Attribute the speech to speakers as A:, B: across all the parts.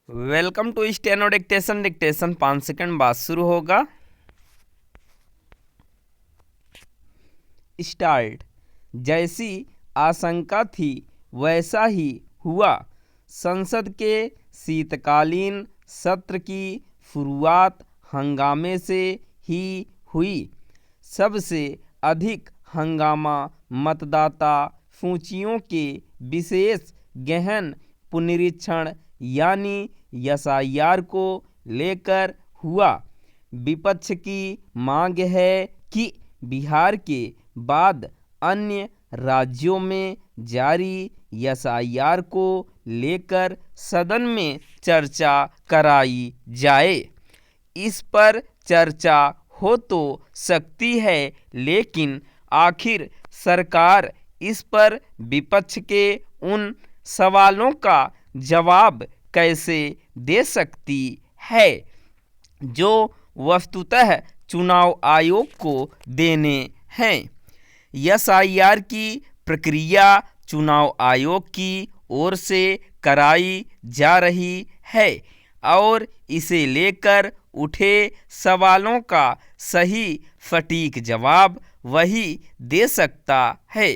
A: Welcome to steno dictation. Dictation 5 second बाद शुरू होगा। स्टार्ट। जैसी आशंका थी वैसा ही हुआ। संसद के शीतकालीन सत्र की शुरुआत हंगामे से ही हुई। सबसे अधिक हंगामा मतदाता सूचियों के विशेष गहन पुनरीक्षण यानी एसआईआर को लेकर हुआ। विपक्ष की मांग है कि बिहार के बाद अन्य राज्यों में जारी एसआईआर को लेकर सदन में चर्चा कराई जाए। इस पर चर्चा हो तो सकती है, लेकिन आखिर सरकार इस पर विपक्ष के उन सवालों का जवाब कैसे दे सकती है जो वस्तुतः चुनाव आयोग को देने हैं। एसआईआर की प्रक्रिया चुनाव आयोग की ओर से कराई जा रही है और इसे लेकर उठे सवालों का सही सटीक जवाब वही दे सकता है।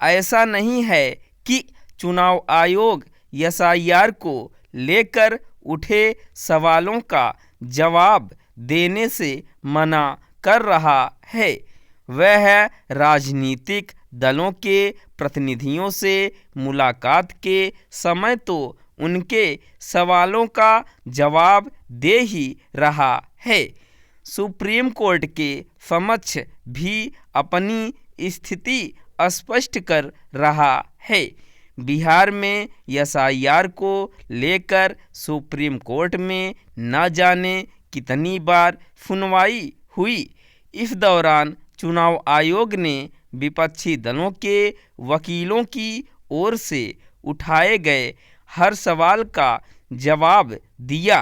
A: ऐसा नहीं है कि चुनाव आयोग एसआईआर को लेकर उठे सवालों का जवाब देने से मना कर रहा है। वह राजनीतिक दलों के प्रतिनिधियों से मुलाकात के समय तो उनके सवालों का जवाब दे ही रहा है। सुप्रीम कोर्ट के समक्ष भी अपनी स्थिति स्पष्ट कर रहा है। बिहार में एसआईआर को लेकर सुप्रीम कोर्ट में न जाने कितनी बार सुनवाई हुई। इस दौरान चुनाव आयोग ने विपक्षी दलों के वकीलों की ओर से उठाए गए हर सवाल का जवाब दिया।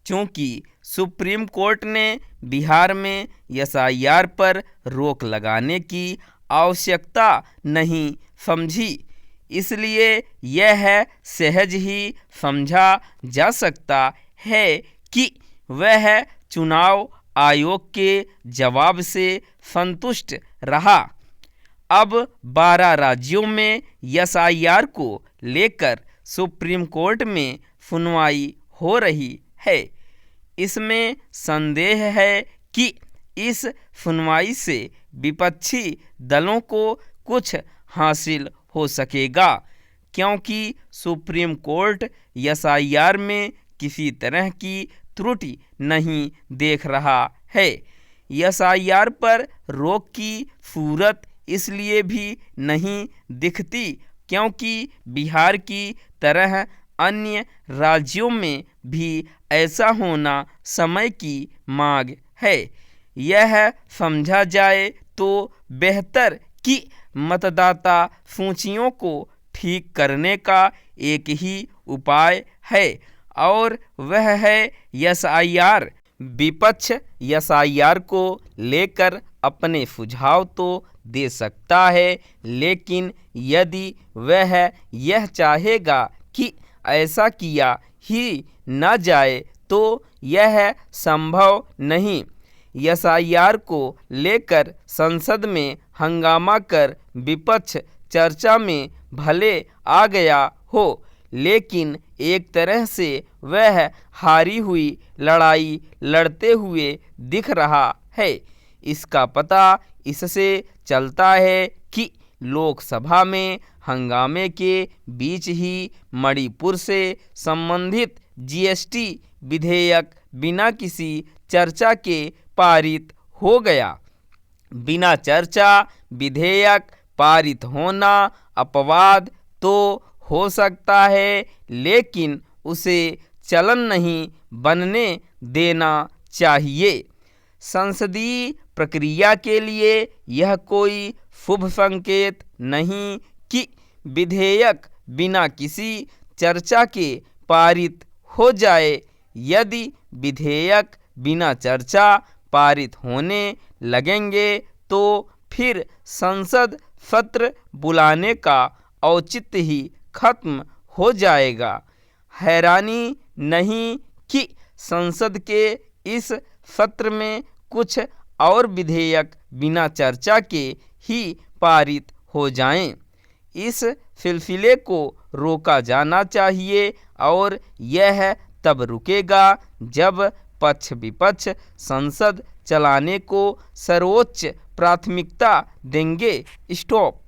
A: चूँकि सुप्रीम कोर्ट ने बिहार में एसआईआर पर रोक लगाने की आवश्यकता नहीं समझी, इसलिए यह सहज ही समझा जा सकता है कि वह चुनाव आयोग के जवाब से संतुष्ट रहा। अब 12 राज्यों में एसआईआर को लेकर सुप्रीम कोर्ट में सुनवाई हो रही है। इसमें संदेह है कि इस सुनवाई से विपक्षी दलों को कुछ हासिल हो सकेगा, क्योंकि सुप्रीम कोर्ट एसआईआर में किसी तरह की त्रुटि नहीं देख रहा है। एसआईआर पर रोक की सूरत इसलिए भी नहीं दिखती क्योंकि बिहार की तरह अन्य राज्यों में भी ऐसा होना समय की मांग है। यह समझा जाए तो बेहतर कि मतदाता सूचियों को ठीक करने का एक ही उपाय है और वह है एसआईआर। विपक्ष एसआईआर को लेकर अपने सुझाव तो दे सकता है, लेकिन यदि वह यह चाहेगा कि ऐसा किया ही न जाए तो यह संभव नहीं। एसआईआर को लेकर संसद में हंगामा कर विपक्ष चर्चा में भले आ गया हो, लेकिन एक तरह से वह हारी हुई लड़ाई लड़ते हुए दिख रहा है। इसका पता इससे चलता है कि लोकसभा में हंगामे के बीच ही मणिपुर से संबंधित जीएसटी विधेयक बिना किसी चर्चा के पारित हो गया। बिना चर्चा विधेयक पारित होना अपवाद तो हो सकता है, लेकिन उसे चलन नहीं बनने देना चाहिए। संसदीय प्रक्रिया के लिए यह कोई शुभ संकेत नहीं कि विधेयक बिना किसी चर्चा के पारित हो जाए। यदि विधेयक बिना चर्चा पारित होने लगेंगे तो फिर संसद सत्र बुलाने का औचित्य ही खत्म हो जाएगा। हैरानी नहीं कि संसद के इस सत्र में कुछ और विधेयक बिना चर्चा के ही पारित हो जाएं। इस सिलसिले को रोका जाना चाहिए और यह तब रुकेगा जब पक्ष विपक्ष संसद चलाने को सर्वोच्च प्राथमिकता देंगे। स्टॉप।